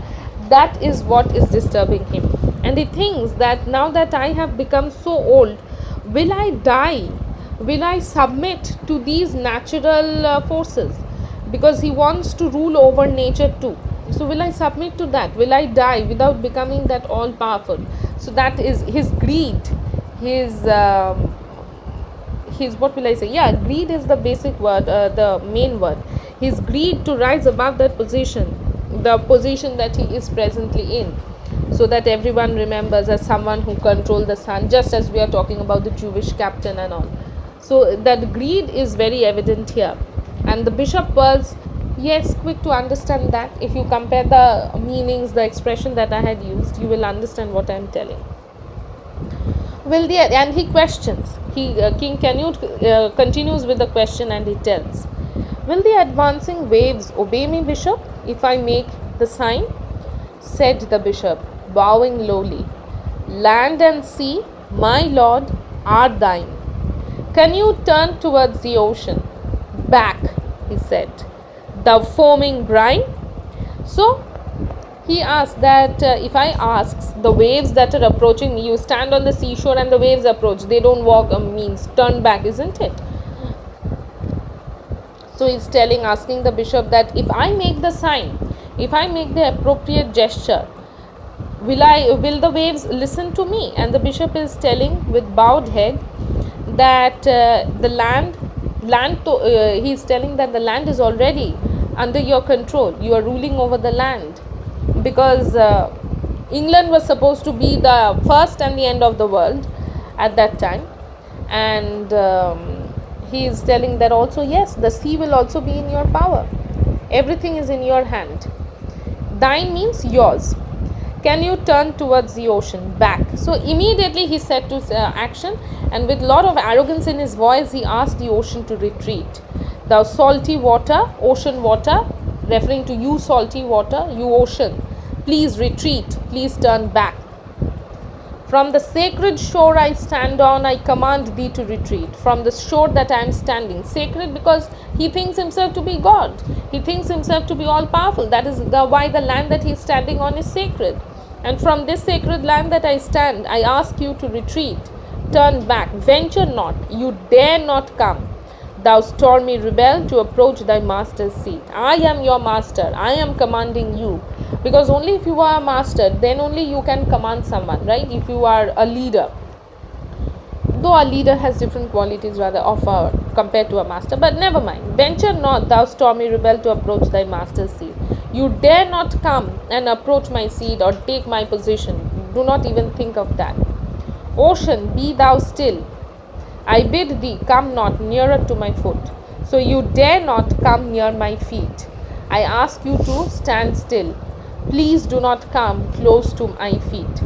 That is what is disturbing him, and he thinks that now that I have become so old, will I die, will I submit to these natural forces, because he wants to rule over nature too. So will I submit to that, will I die without becoming that all powerful? So that is his greed, his what will I say, yeah, greed is the basic word, the main word. His greed to rise above that position, the position that he is presently in, so that everyone remembers as someone who controlled the sun, just as we are talking about the Jewish captain and all. So that greed is very evident here, and the bishop was, yes, quick to understand that. If you compare the meanings, the expression that I had used, you will understand what I am telling. Will the, and he questions, King Canute continues with the question, and he tells, will the advancing waves obey me, bishop, if I make the sign? Said the bishop, bowing lowly, land and sea, my lord, are thine. Canute turned towards the ocean. Back, he said, thou foaming brine. So he asked that if I asks the waves that are approaching me, you stand on the seashore and the waves approach, they don't walk, means turn back, isn't it? So he's asking the bishop that if I make the sign, if I make the appropriate gesture, will the waves listen to me? And the bishop is telling with bowed head that the land he's telling that the land is already under your control, you are ruling over the land, because England was supposed to be the first and the end of the world at that time. And he is telling that also, yes, the sea will also be in your power, everything is in your hand. Thine means yours. Can you turn towards the ocean, back? So immediately he set to action, and with lot of arrogance in his voice, he asked the ocean to retreat. Thou salty water, ocean water, referring to you salty water, you ocean, please retreat, please turn back. From the sacred shore I stand on, I command thee to retreat. From the shore that I am standing, sacred because he thinks himself to be God, he thinks himself to be all powerful. That is why the land that he is standing on is sacred. And from this sacred land that I stand, I ask you to retreat, turn back, venture not, you dare not come, thou stormy rebel, to approach thy master's seat. I am your master, I am commanding you, because only if you are a master, then only you can command someone, right? If you are a leader, though a leader has different qualities rather compared to a master, but never mind. Venture not, thou stormy rebel, to approach thy master's seat. You dare not come and approach my seat or take my position. Do not even think of that. Ocean, be thou still. I bid thee, come not nearer to my foot. So you dare not come near my feet. I ask you to stand still. Please do not come close to my feet.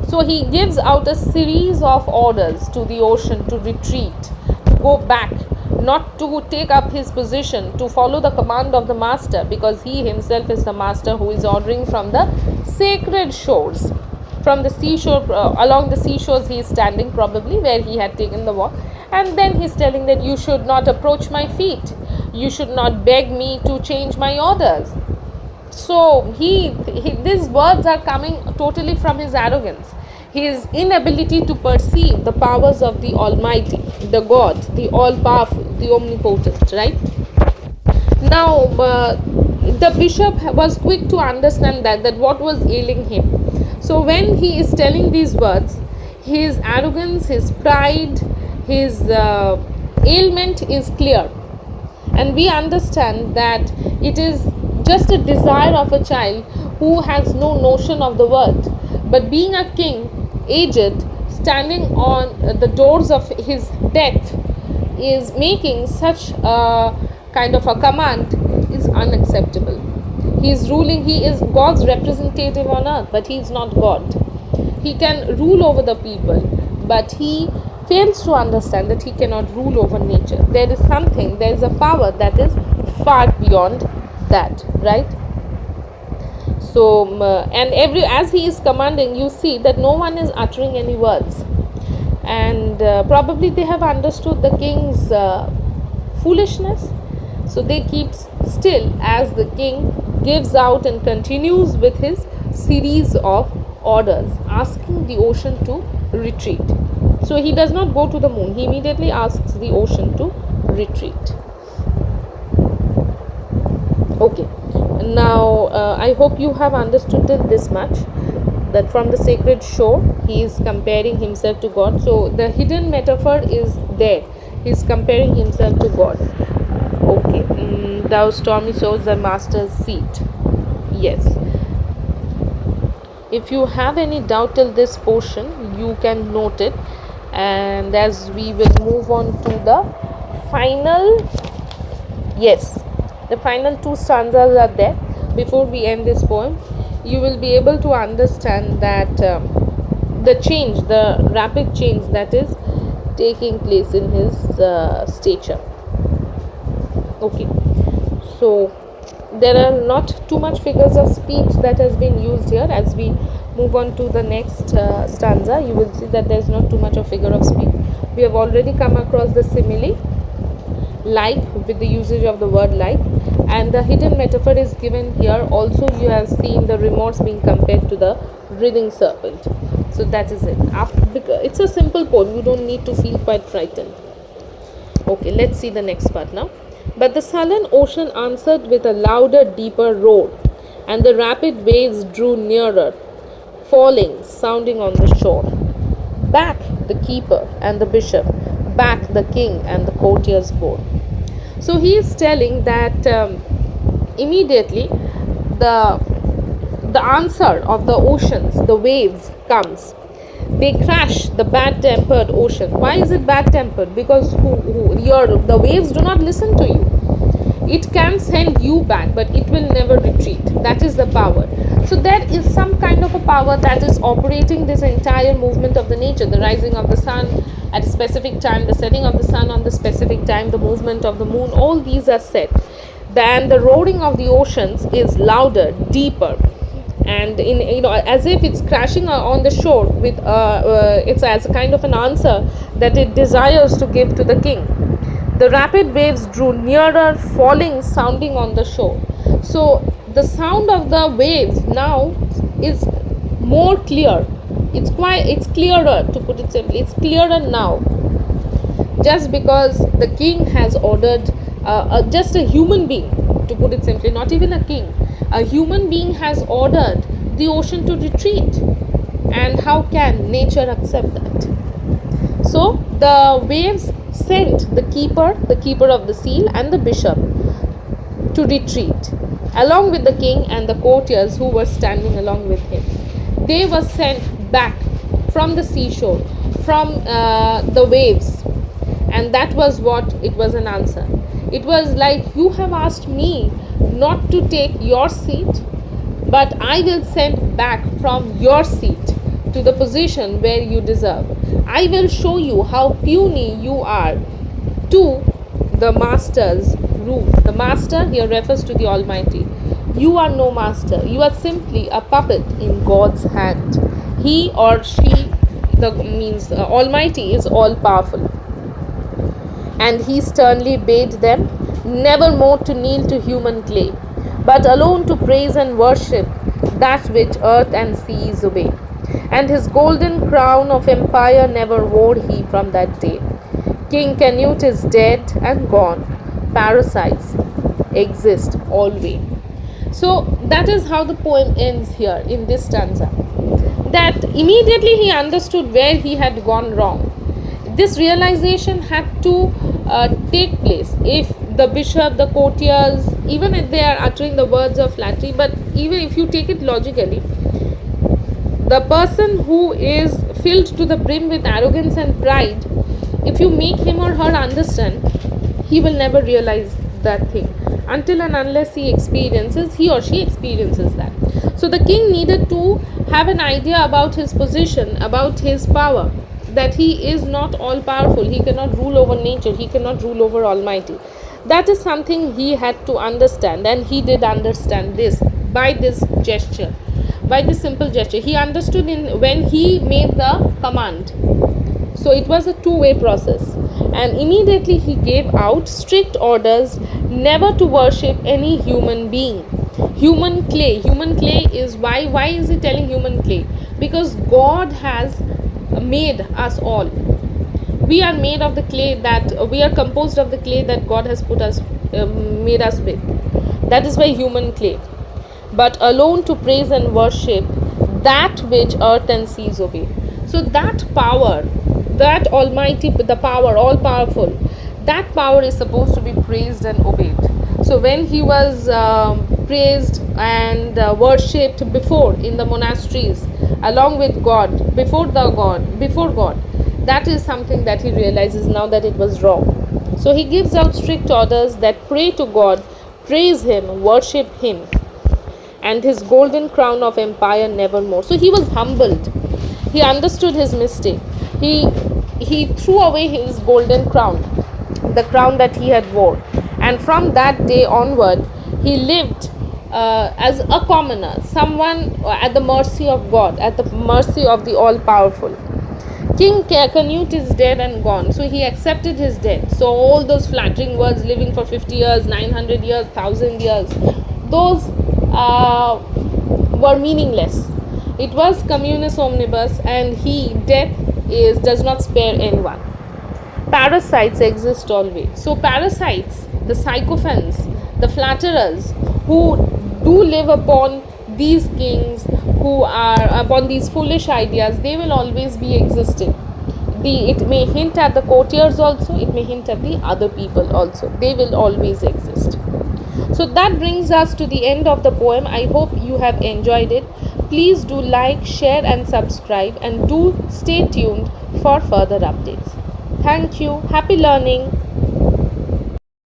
So he gives out a series of orders to the ocean to retreat, to go back, not to take up his position, to follow the command of the master, because he himself is the master who is ordering from the sacred shores. From the seashore, along the seashores he is standing, probably where he had taken the walk, and then he is telling that you should not approach my feet, you should not beg me to change my orders. So these words are coming totally from his arrogance, his inability to perceive the powers of the Almighty, the God, the all-powerful, the omnipotent, right? Now the bishop was quick to understand that what was ailing him. So when he is telling these words, his arrogance, his pride, his ailment is clear, and we understand that it is just a desire of a child who has no notion of the world. But being a king, aged, standing on the doors of his death, is making such a kind of a command is unacceptable. He is ruling, he is God's representative on earth, but he is not God. He can rule over the people, but he fails to understand that he cannot rule over nature. There is something, there is a power that is far beyond that, right? So and every as he is commanding, you see that no one is uttering any words, and probably they have understood the king's foolishness, so they keep still as the king gives out and continues with his series of orders, asking the ocean to retreat. So he does not go to the moon, he immediately asks the ocean to retreat. Okay, now I hope you have understood this much, that from the sacred shore he is comparing himself to God. So the hidden metaphor is there, he is comparing himself to God. Okay, thou stormy shores, the master's seat. Yes, if you have any doubt till this portion, you can note it, and as we will move on to the final, yes, the final two stanzas are there. Before we end this poem, you will be able to understand that the change, the rapid change that is taking place in his stature. Okay, so there are not too much figures of speech that has been used here. As we move on to the next stanza, you will see that there is not too much of figure of speech. We have already come across the simile, like, with the usage of the word like, and the hidden metaphor is given here. Also you have seen the remorse being compared to the writhing serpent. So that is it. It's a simple poem, you don't need to feel quite frightened. Okay, let's see the next part now. But the sullen ocean answered with a louder, deeper roar, and the rapid waves drew nearer, falling, sounding on the shore. Back the keeper and the bishop, back the king and the courtiers bore. So he is telling that immediately the answer of the oceans, the waves comes. They crash the bad-tempered ocean. Why is it bad-tempered? Because the waves do not listen to you. It can send you back, but it will never retreat. That is the power. So there is some kind of a power that is operating this entire movement of the nature. The rising of the sun at a specific time, the setting of the sun on the specific time, the movement of the moon, all these are set. Then the roaring of the oceans is louder, deeper, and as if it's crashing on the shore with it's as a kind of an answer that it desires to give to the king. The rapid waves drew nearer, falling, sounding on the shore. So the sound of the waves now is more clear. It's clearer, to put it simply. It's clearer now, just because the king has ordered just a human being, to put it simply, not even a king, a human being has ordered the ocean to retreat. And how can nature accept that? So the waves sent the keeper of the seal, and the bishop to retreat, along with the king and the courtiers who were standing along with him. They were sent back from the seashore, from the waves, and that was what it was an answer. It was like, you have asked me not to take your seat, but I will send back from your seat to the position where you deserve. I will show you how puny you are to the master's rule. The master here refers to the Almighty. You are no master. You are simply a puppet in God's hand. He or she, Almighty, is all powerful. And he sternly bade them never more to kneel to human clay, but alone to praise and worship that which earth and seas obey. And his golden crown of empire never wore he from that day. King Canute is dead and gone. Parasites exist always. So that is how the poem ends here in this stanza. that immediately he understood where he had gone wrong. This realization had to take place. If the bishop, the courtiers, even if they are uttering the words of flattery, but even if you take it logically, the person who is filled to the brim with arrogance and pride, if you make him or her understand, he will never realize that thing until and unless he or she experiences that. So the king needed to have an idea about his position, about his power, that he is not all powerful, he cannot rule over nature, he cannot rule over Almighty. That is something he had to understand, and he did understand this by this gesture, by this simple gesture. He understood in when he made the command. So it was a two-way process, and immediately he gave out strict orders never to worship any human being. Human clay is why is he telling human clay? Because God has made us all. We are made of the clay that we are composed of the clay that God has put us made us with. That is why human clay. But alone to praise and worship that which earth and seas obey. So that power, that Almighty, the power, all powerful, that power is supposed to be praised and obeyed. So when he was praised and worshipped before in the monasteries along with God, before God, that is something that he realizes now that it was wrong. So he gives out strict orders that pray to God, praise him, worship him, and his golden crown of empire nevermore. So he was humbled. He understood his mistake. He threw away his golden crown, the crown that he had wore, and from that day onward, he lived as a commoner, someone at the mercy of God, at the mercy of the all-powerful. King Canute is dead and gone, so he accepted his death. So all those flattering words, living for 50 years, 900 years, 1000 years, those were meaningless. It was communis omnibus, and death does not spare anyone. Parasites exist always. So parasites, the sycophants, the flatterers, who do live upon these kings, who are upon these foolish ideas, they will always be existing. It may hint at the courtiers also, it may hint at the other people also. They will always exist. So that brings us to the end of the poem. I hope you have enjoyed it. Please do like, share and subscribe, and do stay tuned for further updates. Thank you. Happy learning.